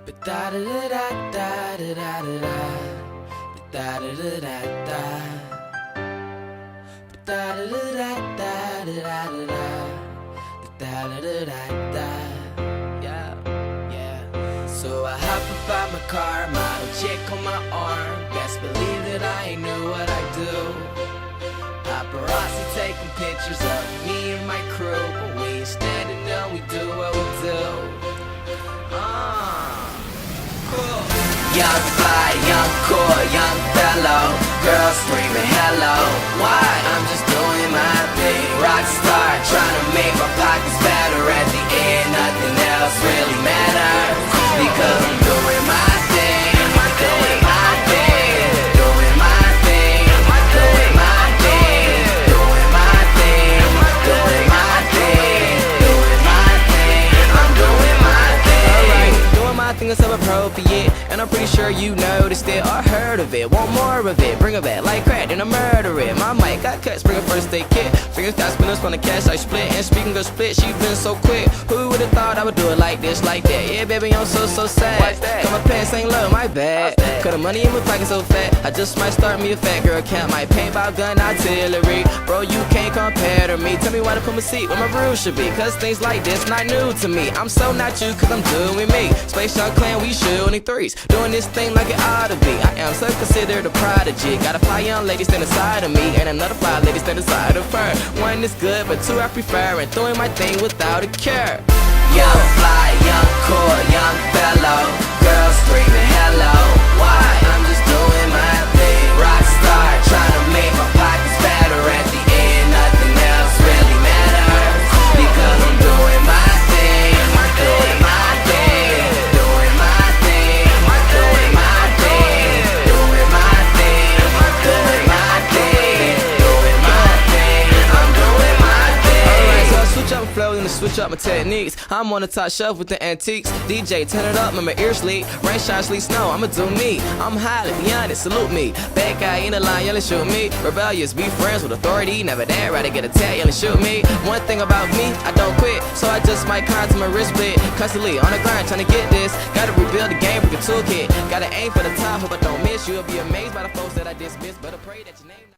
Da da da da da da da da da da da da da da. Yeah, yeah. So I hop up out my car, model chick on my arm. Best believe that I ain't knew what I do. Paparazzi taking pictures of me and my crew, but we ain't standing up, we do what we do. Cool. Young fly, young cool, young fellow. Girls screaming hello. Why? I'm just doing my thing. Rockstar, trying to make my pockets better. At the end, nothing else really matters, because I'm doing my thing. Doing my thing. Doing my thing. Doing my thing. Doing my thing. Doing my thing. Doing my thing. I'm doing my thing. Alright, doing my thing is so appropriate, and I'm pretty sure you noticed it or heard of it. Want more of it, bring it back like crack, then I murder it. My mic got cuts, bring a first aid kit. Fingers got spinners from the cash I split. And speaking of split, she been so quick. Who would've thought I would do it like this, like that? Yeah, baby, I'm so sad. Why's that? Cause my pants ain't low, my bad. Cause the money in my pocket so fat, I just might start me a fat girl camp. My paintball gun artillery. Bro, you can't compare to me. Tell me why to put my seat where my rules should be, cause things like this not new to me. I'm so not you, cause I'm doing me. Space Young Clan, we shooting threes. Doing this thing like it ought to be. I am so considered a prodigy. Got a fly young lady stand aside of me, and another fly lady stand aside of her. One is good, but two I prefer, and doing my thing without a care. Young fly, young cool, young fellow. Girls screaming hello. Why? I'm just doing my thing. Rockstar, trying to make my pockets better. At the end, nothing else really matters, because I'm doing my thing. Doing my thing. Doing my thing. Doing my thing. Doing my thing. Doing my thing. Doing my thing. I'm doing my thing. Alright, so I switch up my flow and I switch up my techniques. I'm on the top shelf with the antiques. DJ, turn it up, my ears leak. Rain, shine, sleet, snow, I'ma do me. I'm highly beyond it, salute me. Bad guy in the line, yelling shoot me. Rebellious, be friends with authority. Never that, rather get a tag, yelling shoot me. One thing about me, I don't quit, so I just might contour my wrist split. Constantly on the grind, trying to get this. Gotta rebuild the game with a toolkit. Gotta aim for the top, hope I don't miss. You'll be amazed by the folks that I dismiss. Better pray that your name